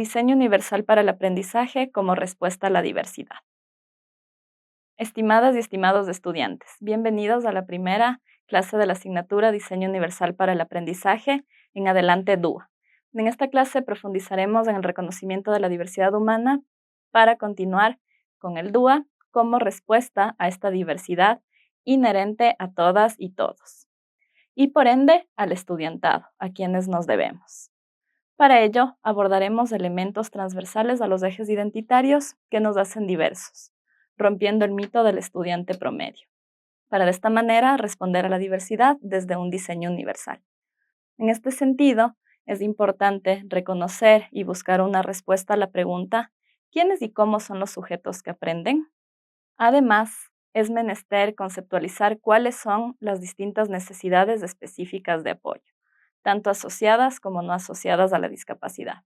Diseño universal para el aprendizaje como respuesta a la diversidad. Estimadas y estimados estudiantes, bienvenidos a la primera clase de la asignatura Diseño universal para el aprendizaje, en adelante DUA. En esta clase profundizaremos en el reconocimiento de la diversidad humana para continuar con el DUA como respuesta a esta diversidad inherente a todas y todos, y por ende al estudiantado, a quienes nos debemos. Para ello, abordaremos elementos transversales a los ejes identitarios que nos hacen diversos, rompiendo el mito del estudiante promedio, para de esta manera responder a la diversidad desde un diseño universal. En este sentido, es importante reconocer y buscar una respuesta a la pregunta ¿quiénes y cómo son los sujetos que aprenden? Además, es menester conceptualizar cuáles son las distintas necesidades específicas de apoyo, tanto asociadas como no asociadas a la discapacidad,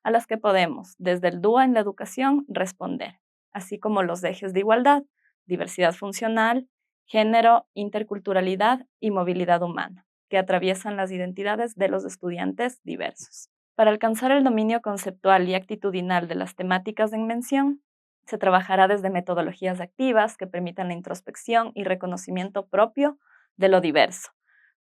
a las que podemos, desde el DUA en la educación, responder, así como los ejes de igualdad, diversidad funcional, género, interculturalidad y movilidad humana, que atraviesan las identidades de los estudiantes diversos. Para alcanzar el dominio conceptual y actitudinal de las temáticas en mención, se trabajará desde metodologías activas que permitan la introspección y reconocimiento propio de lo diverso,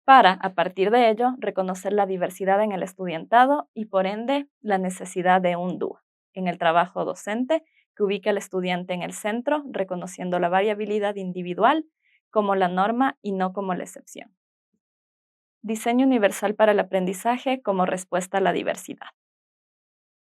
para, a partir de ello, reconocer la diversidad en el estudiantado y, por ende, la necesidad de un DUA en el trabajo docente que ubique al estudiante en el centro, reconociendo la variabilidad individual como la norma y no como la excepción. Diseño universal para el aprendizaje como respuesta a la diversidad.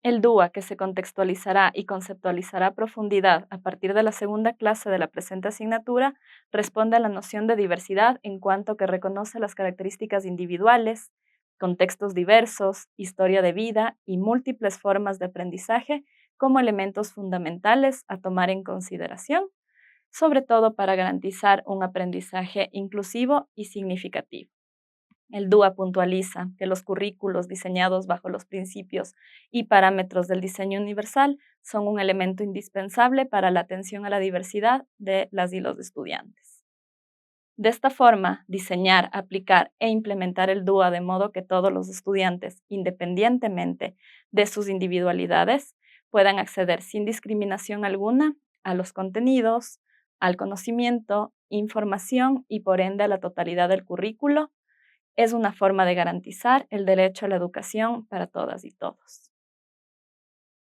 El DUA, que se contextualizará y conceptualizará a profundidad a partir de la segunda clase de la presente asignatura, responde a la noción de diversidad en cuanto que reconoce las características individuales, contextos diversos, historia de vida y múltiples formas de aprendizaje como elementos fundamentales a tomar en consideración, sobre todo para garantizar un aprendizaje inclusivo y significativo. El DUA puntualiza que los currículos diseñados bajo los principios y parámetros del diseño universal son un elemento indispensable para la atención a la diversidad de las y los estudiantes. De esta forma, diseñar, aplicar e implementar el DUA de modo que todos los estudiantes, independientemente de sus individualidades, puedan acceder sin discriminación alguna a los contenidos, al conocimiento, información y por ende a la totalidad del currículo, es una forma de garantizar el derecho a la educación para todas y todos.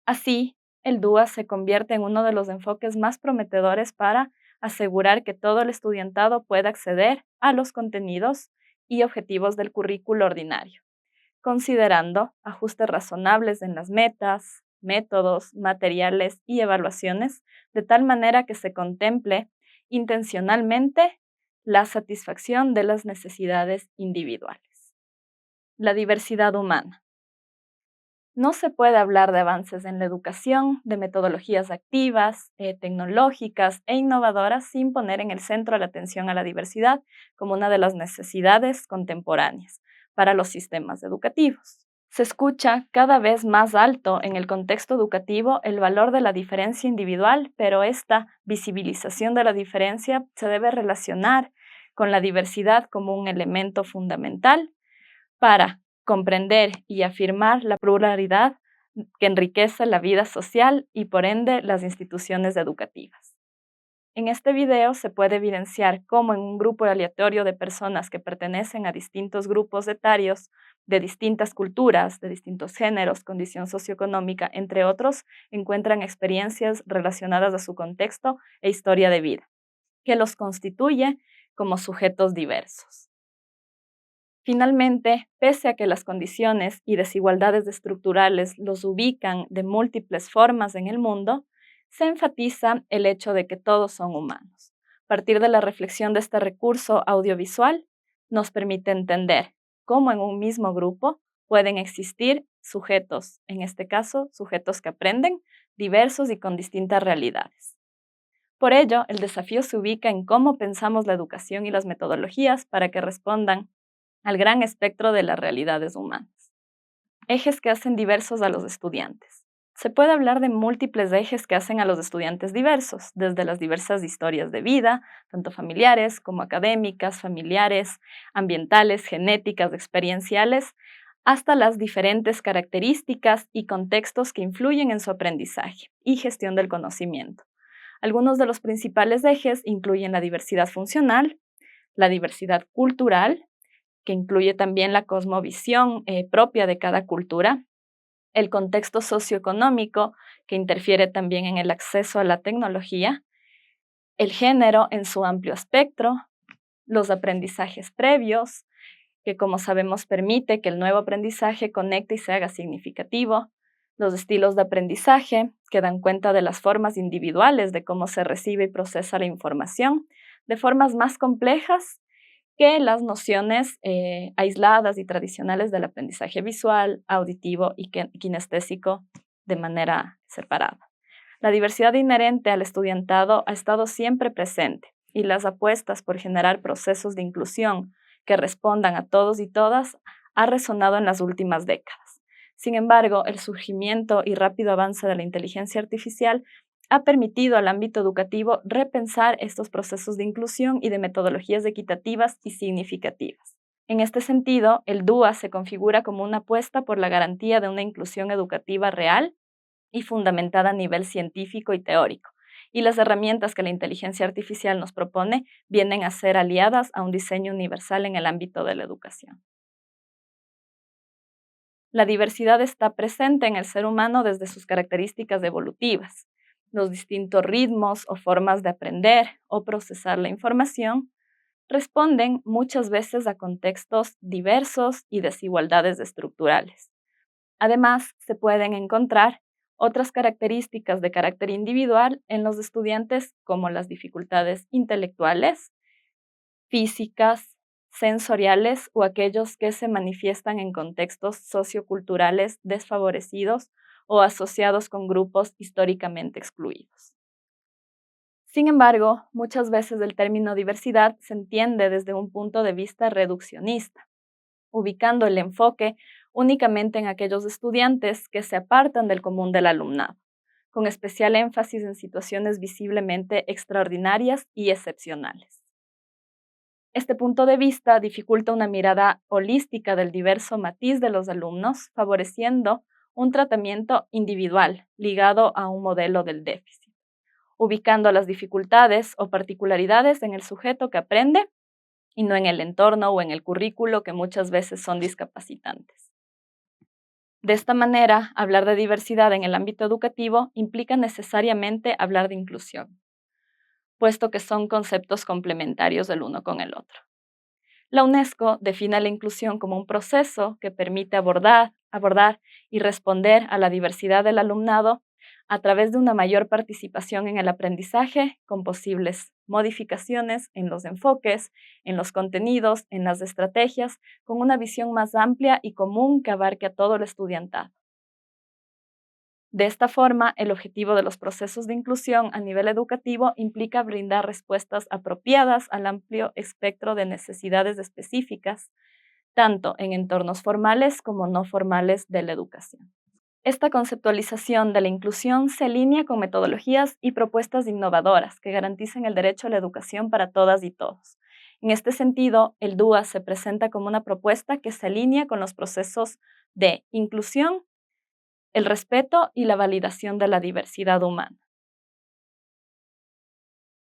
Así, el DUA se convierte en uno de los enfoques más prometedores para asegurar que todo el estudiantado pueda acceder a los contenidos y objetivos del currículo ordinario, considerando ajustes razonables en las metas, métodos, materiales y evaluaciones, de tal manera que se contemple intencionalmente la satisfacción de las necesidades individuales. La diversidad humana. No se puede hablar de avances en la educación, de metodologías activas, tecnológicas e innovadoras sin poner en el centro la atención a la diversidad como una de las necesidades contemporáneas para los sistemas educativos. Se escucha cada vez más alto en el contexto educativo el valor de la diferencia individual, pero esta visibilización de la diferencia se debe relacionar con la diversidad como un elemento fundamental para comprender y afirmar la pluralidad que enriquece la vida social y por ende las instituciones educativas. En este video se puede evidenciar cómo en un grupo aleatorio de personas que pertenecen a distintos grupos etarios, de distintas culturas, de distintos géneros, condición socioeconómica, entre otros, encuentran experiencias relacionadas a su contexto e historia de vida, que los constituye como sujetos diversos. Finalmente, pese a que las condiciones y desigualdades estructurales los ubican de múltiples formas en el mundo, se enfatiza el hecho de que todos son humanos. A partir de la reflexión de este recurso audiovisual, nos permite entender cómo en un mismo grupo pueden existir sujetos, en este caso, sujetos que aprenden, diversos y con distintas realidades. Por ello, el desafío se ubica en cómo pensamos la educación y las metodologías para que respondan al gran espectro de las realidades humanas. Ejes que hacen diversos a los estudiantes. Se puede hablar de múltiples ejes que hacen a los estudiantes diversos, desde las diversas historias de vida, tanto familiares como académicas, familiares, ambientales, genéticas, experienciales, hasta las diferentes características y contextos que influyen en su aprendizaje y gestión del conocimiento. Algunos de los principales ejes incluyen la diversidad funcional, la diversidad cultural, que incluye también la cosmovisión propia de cada cultura, el contexto socioeconómico, que interfiere también en el acceso a la tecnología, el género en su amplio espectro, los aprendizajes previos, que como sabemos permite que el nuevo aprendizaje conecte y se haga significativo, los estilos de aprendizaje, que dan cuenta de las formas individuales de cómo se recibe y procesa la información, de formas más complejas que las nociones aisladas y tradicionales del aprendizaje visual, auditivo y kinestésico de manera separada. La diversidad inherente al estudiantado ha estado siempre presente y las apuestas por generar procesos de inclusión que respondan a todos y todas ha resonado en las últimas décadas. Sin embargo, el surgimiento y rápido avance de la inteligencia artificial ha permitido al ámbito educativo repensar estos procesos de inclusión y de metodologías equitativas y significativas. En este sentido, el DUA se configura como una apuesta por la garantía de una inclusión educativa real y fundamentada a nivel científico y teórico, y las herramientas que la inteligencia artificial nos propone vienen a ser aliadas a un diseño universal en el ámbito de la educación. La diversidad está presente en el ser humano desde sus características evolutivas. Los distintos ritmos o formas de aprender o procesar la información responden muchas veces a contextos diversos y desigualdades estructurales. Además, se pueden encontrar otras características de carácter individual en los estudiantes, como las dificultades intelectuales, físicas, sensoriales o aquellos que se manifiestan en contextos socioculturales desfavorecidos o asociados con grupos históricamente excluidos. Sin embargo, muchas veces el término diversidad se entiende desde un punto de vista reduccionista, ubicando el enfoque únicamente en aquellos estudiantes que se apartan del común del alumnado, con especial énfasis en situaciones visiblemente extraordinarias y excepcionales. Este punto de vista dificulta una mirada holística del diverso matiz de los alumnos, favoreciendo un tratamiento individual ligado a un modelo del déficit, ubicando las dificultades o particularidades en el sujeto que aprende y no en el entorno o en el currículo que muchas veces son discapacitantes. De esta manera, hablar de diversidad en el ámbito educativo implica necesariamente hablar de inclusión, puesto que son conceptos complementarios el uno con el otro. La UNESCO define la inclusión como un proceso que permite abordar y responder a la diversidad del alumnado a través de una mayor participación en el aprendizaje, con posibles modificaciones en los enfoques, en los contenidos, en las estrategias, con una visión más amplia y común que abarque a todo el estudiantado. De esta forma, el objetivo de los procesos de inclusión a nivel educativo implica brindar respuestas apropiadas al amplio espectro de necesidades específicas, tanto en entornos formales como no formales de la educación. Esta conceptualización de la inclusión se alinea con metodologías y propuestas innovadoras que garanticen el derecho a la educación para todas y todos. En este sentido, el DUA se presenta como una propuesta que se alinea con los procesos de inclusión, el respeto y la validación de la diversidad humana.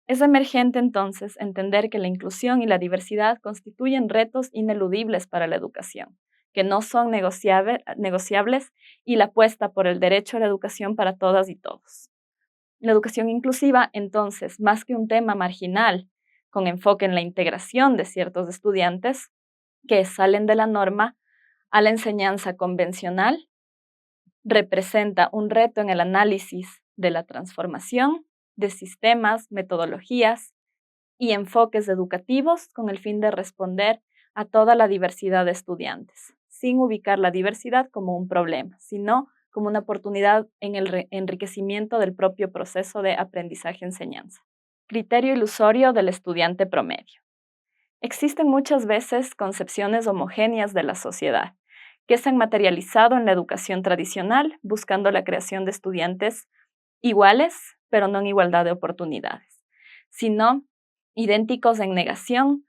Es emergente entonces entender que la inclusión y la diversidad constituyen retos ineludibles para la educación, que no son negociables, y la apuesta por el derecho a la educación para todas y todos. La educación inclusiva, entonces, más que un tema marginal, con enfoque en la integración de ciertos estudiantes que salen de la norma a la enseñanza convencional, representa un reto en el análisis de la transformación de sistemas, metodologías y enfoques educativos con el fin de responder a toda la diversidad de estudiantes, sin ubicar la diversidad como un problema, sino como una oportunidad en el enriquecimiento del propio proceso de aprendizaje-enseñanza. Criterio ilusorio del estudiante promedio. Existen muchas veces concepciones homogéneas de la sociedad que se han materializado en la educación tradicional, buscando la creación de estudiantes iguales, pero no en igualdad de oportunidades, sino idénticos en negación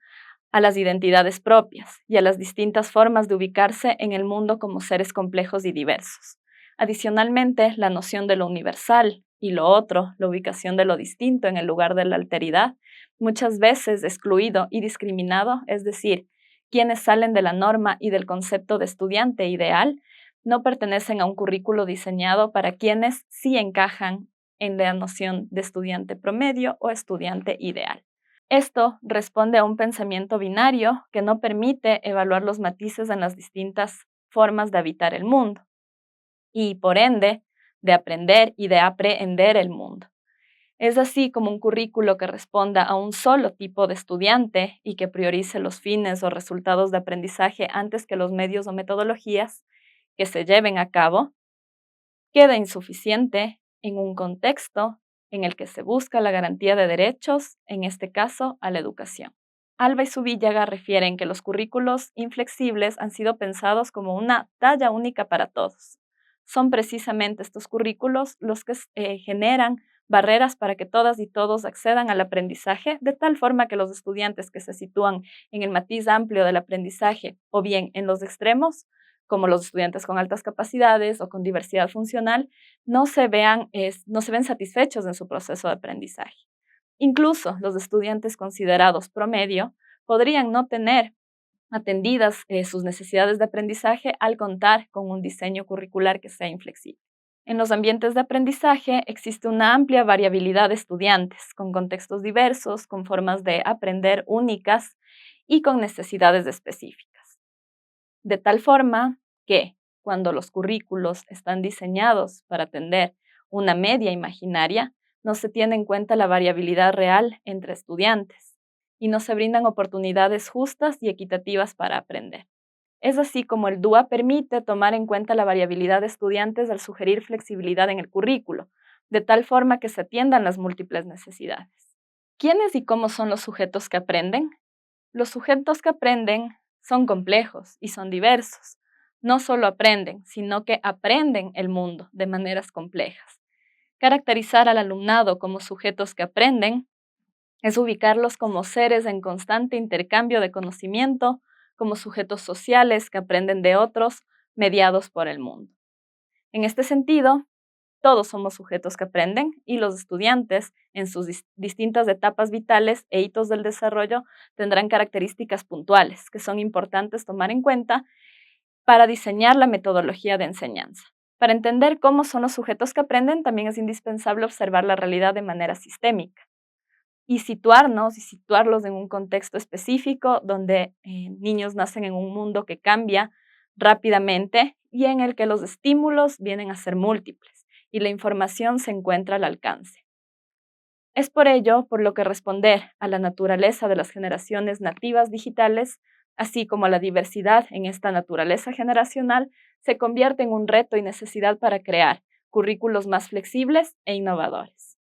a las identidades propias y a las distintas formas de ubicarse en el mundo como seres complejos y diversos. Adicionalmente, la noción de lo universal y lo otro, la ubicación de lo distinto en el lugar de la alteridad, muchas veces excluido y discriminado, es decir, quienes salen de la norma y del concepto de estudiante ideal, no pertenecen a un currículo diseñado para quienes sí encajan en la noción de estudiante promedio o estudiante ideal. Esto responde a un pensamiento binario que no permite evaluar los matices en las distintas formas de habitar el mundo y, por ende, de aprender y de aprehender el mundo. Es así como un currículo que responda a un solo tipo de estudiante y que priorice los fines o resultados de aprendizaje antes que los medios o metodologías que se lleven a cabo, queda insuficiente en un contexto en el que se busca la garantía de derechos, en este caso, a la educación. Alba y Subíllaga refieren que los currículos inflexibles han sido pensados como una talla única para todos. Son precisamente estos currículos los que generan barreras para que todas y todos accedan al aprendizaje, de tal forma que los estudiantes que se sitúan en el matiz amplio del aprendizaje o bien en los extremos, como los estudiantes con altas capacidades o con diversidad funcional, no se ven satisfechos en su proceso de aprendizaje. Incluso los estudiantes considerados promedio podrían no tener atendidas sus necesidades de aprendizaje al contar con un diseño curricular que sea inflexible. En los ambientes de aprendizaje existe una amplia variabilidad de estudiantes, con contextos diversos, con formas de aprender únicas y con necesidades específicas. De tal forma que cuando los currículos están diseñados para atender una media imaginaria, no se tiene en cuenta la variabilidad real entre estudiantes y no se brindan oportunidades justas y equitativas para aprender. Es así como el DUA permite tomar en cuenta la variabilidad de estudiantes al sugerir flexibilidad en el currículo, de tal forma que se atiendan las múltiples necesidades. ¿Quiénes y cómo son los sujetos que aprenden? Los sujetos que aprenden son complejos y son diversos. No solo aprenden, sino que aprenden el mundo de maneras complejas. Caracterizar al alumnado como sujetos que aprenden es ubicarlos como seres en constante intercambio de conocimiento, como sujetos sociales que aprenden de otros, mediados por el mundo. En este sentido, todos somos sujetos que aprenden y los estudiantes, en sus distintas etapas vitales e hitos del desarrollo, tendrán características puntuales que son importantes tomar en cuenta para diseñar la metodología de enseñanza. Para entender cómo son los sujetos que aprenden, también es indispensable observar la realidad de manera sistémica y situarlos en un contexto específico donde niños nacen en un mundo que cambia rápidamente y en el que los estímulos vienen a ser múltiples y la información se encuentra al alcance. Es por ello por lo que responder a la naturaleza de las generaciones nativas digitales, así como a la diversidad en esta naturaleza generacional, se convierte en un reto y necesidad para crear currículos más flexibles e innovadores.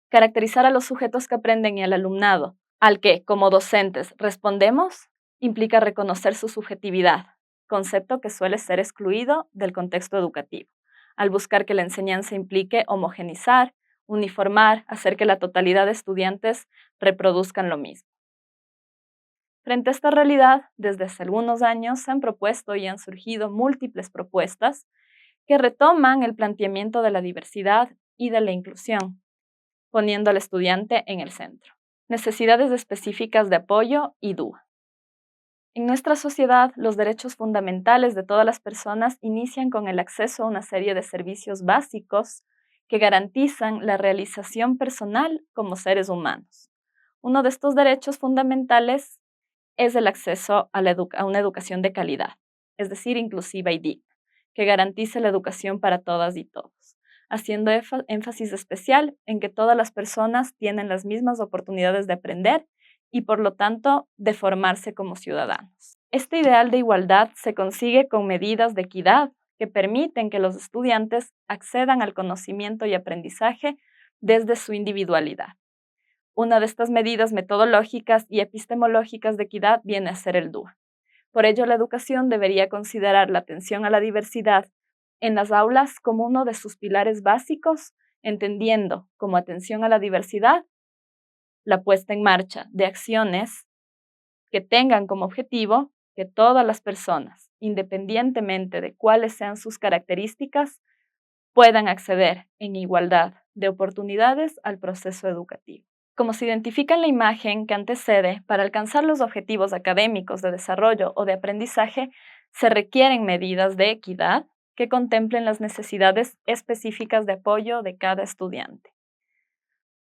Caracterizar a los sujetos que aprenden y al alumnado, al que, como docentes, respondemos, implica reconocer su subjetividad, concepto que suele ser excluido del contexto educativo, al buscar que la enseñanza implique homogenizar, uniformar, hacer que la totalidad de estudiantes reproduzcan lo mismo. Frente a esta realidad, desde hace algunos años se han propuesto y han surgido múltiples propuestas que retoman el planteamiento de la diversidad y de la inclusión, poniendo al estudiante en el centro. Necesidades específicas de apoyo y DUA. En nuestra sociedad, los derechos fundamentales de todas las personas inician con el acceso a una serie de servicios básicos que garantizan la realización personal como seres humanos. Uno de estos derechos fundamentales es el acceso a una educación de calidad, es decir, inclusiva y digna, que garantice la educación para todas y todos, haciendo énfasis especial en que todas las personas tienen las mismas oportunidades de aprender y, por lo tanto, de formarse como ciudadanos. Este ideal de igualdad se consigue con medidas de equidad que permiten que los estudiantes accedan al conocimiento y aprendizaje desde su individualidad. Una de estas medidas metodológicas y epistemológicas de equidad viene a ser el DUA. Por ello, la educación debería considerar la atención a la diversidad en las aulas como uno de sus pilares básicos, entendiendo como atención a la diversidad la puesta en marcha de acciones que tengan como objetivo que todas las personas, independientemente de cuáles sean sus características, puedan acceder en igualdad de oportunidades al proceso educativo. Como se identifica en la imagen que antecede, para alcanzar los objetivos académicos de desarrollo o de aprendizaje, se requieren medidas de equidad que contemplen las necesidades específicas de apoyo de cada estudiante.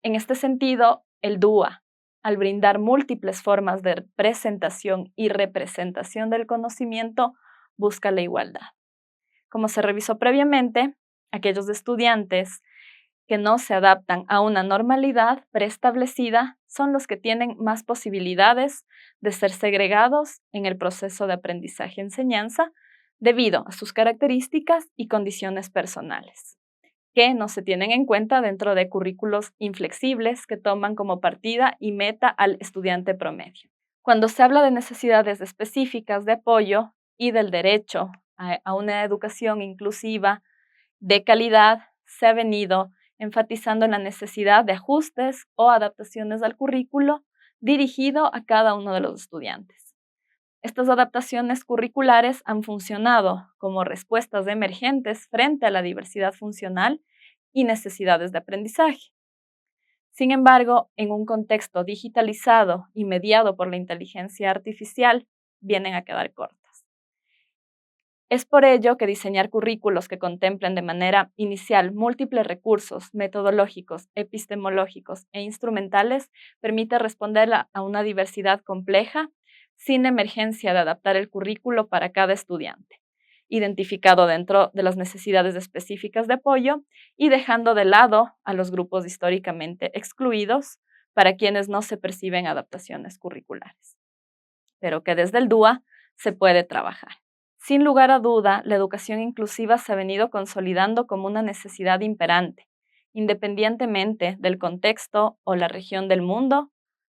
En este sentido, el DUA, al brindar múltiples formas de presentación y representación del conocimiento, busca la igualdad. Como se revisó previamente, aquellos estudiantes que no se adaptan a una normalidad preestablecida son los que tienen más posibilidades de ser segregados en el proceso de aprendizaje-enseñanza debido a sus características y condiciones personales, que no se tienen en cuenta dentro de currículos inflexibles que toman como partida y meta al estudiante promedio. Cuando se habla de necesidades específicas de apoyo y del derecho a una educación inclusiva de calidad, se ha venido enfatizando en la necesidad de ajustes o adaptaciones al currículo dirigido a cada uno de los estudiantes. Estas adaptaciones curriculares han funcionado como respuestas emergentes frente a la diversidad funcional y necesidades de aprendizaje. Sin embargo, en un contexto digitalizado y mediado por la inteligencia artificial, vienen a quedar cortas. Es por ello que diseñar currículos que contemplen de manera inicial múltiples recursos metodológicos, epistemológicos e instrumentales permite responder a una diversidad compleja sin emergencia de adaptar el currículo para cada estudiante, identificado dentro de las necesidades específicas de apoyo y dejando de lado a los grupos históricamente excluidos para quienes no se perciben adaptaciones curriculares, pero que desde el DUA se puede trabajar. Sin lugar a duda, la educación inclusiva se ha venido consolidando como una necesidad imperante, independientemente del contexto o la región del mundo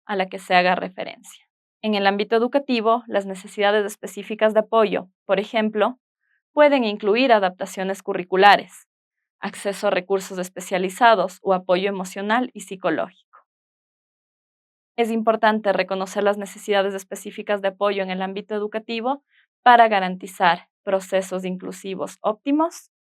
a la que se haga referencia. En el ámbito educativo, las necesidades específicas de apoyo, por ejemplo, pueden incluir adaptaciones curriculares, acceso a recursos especializados o apoyo emocional y psicológico. Es importante reconocer las necesidades específicas de apoyo en el ámbito educativo para garantizar procesos inclusivos óptimos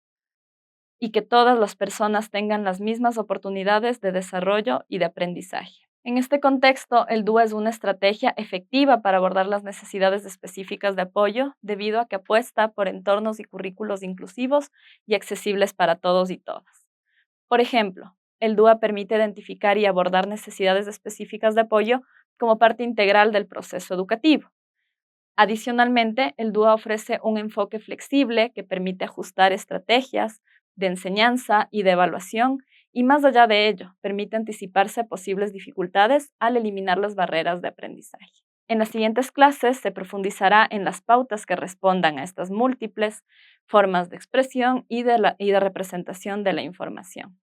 y que todas las personas tengan las mismas oportunidades de desarrollo y de aprendizaje. En este contexto, el DUA es una estrategia efectiva para abordar las necesidades específicas de apoyo debido a que apuesta por entornos y currículos inclusivos y accesibles para todos y todas. Por ejemplo, el DUA permite identificar y abordar necesidades específicas de apoyo como parte integral del proceso educativo. Adicionalmente, el DUA ofrece un enfoque flexible que permite ajustar estrategias de enseñanza y de evaluación y, más allá de ello, permite anticiparse a posibles dificultades al eliminar las barreras de aprendizaje. En las siguientes clases se profundizará en las pautas que respondan a estas múltiples formas de expresión y de representación de la información.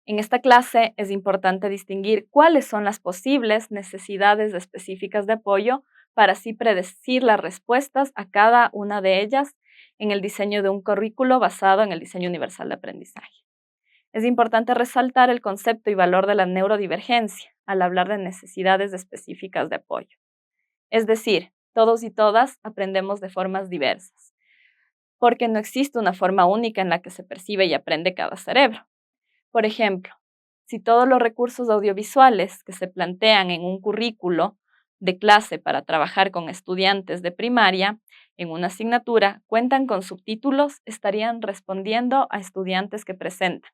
En esta clase es importante distinguir cuáles son las posibles necesidades específicas de apoyo para así predecir las respuestas a cada una de ellas en el diseño de un currículo basado en el diseño universal de aprendizaje. Es importante resaltar el concepto y valor de la neurodivergencia al hablar de necesidades específicas de apoyo. Es decir, todos y todas aprendemos de formas diversas, porque no existe una forma única en la que se percibe y aprende cada cerebro. Por ejemplo, si todos los recursos audiovisuales que se plantean en un currículo de clase para trabajar con estudiantes de primaria en una asignatura cuentan con subtítulos, estarían respondiendo a estudiantes que presentan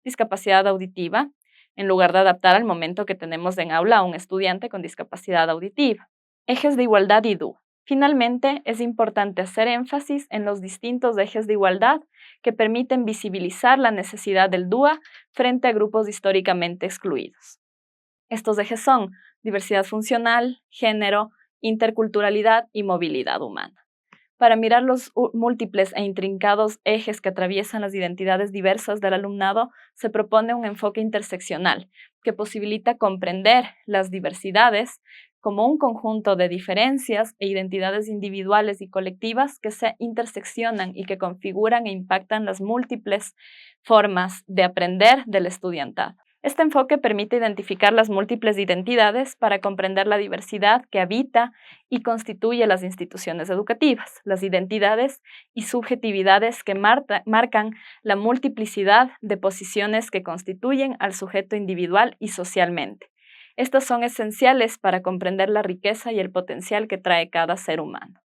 discapacidad auditiva, en lugar de adaptar al momento que tenemos en aula a un estudiante con discapacidad auditiva. Ejes de igualdad y DUA. Finalmente, es importante hacer énfasis en los distintos ejes de igualdad que permiten visibilizar la necesidad del DUA frente a grupos históricamente excluidos. Estos ejes son diversidad funcional, género, interculturalidad y movilidad humana. Para mirar los múltiples e intrincados ejes que atraviesan las identidades diversas del alumnado, se propone un enfoque interseccional que posibilita comprender las diversidades como un conjunto de diferencias e identidades individuales y colectivas que se interseccionan y que configuran e impactan las múltiples formas de aprender del estudiantado. Este enfoque permite identificar las múltiples identidades para comprender la diversidad que habita y constituye las instituciones educativas, las identidades y subjetividades que marcan la multiplicidad de posiciones que constituyen al sujeto individual y socialmente. Estas son esenciales para comprender la riqueza y el potencial que trae cada ser humano.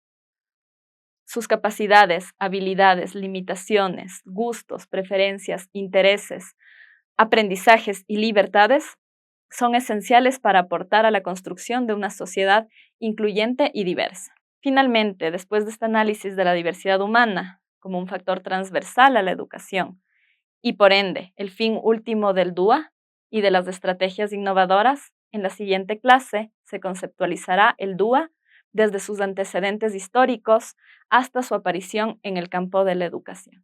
Sus capacidades, habilidades, limitaciones, gustos, preferencias, intereses, aprendizajes y libertades son esenciales para aportar a la construcción de una sociedad incluyente y diversa. Finalmente, después de este análisis de la diversidad humana como un factor transversal a la educación y por ende el fin último del DUA y de las estrategias innovadoras, en la siguiente clase se conceptualizará el DUA desde sus antecedentes históricos hasta su aparición en el campo de la educación.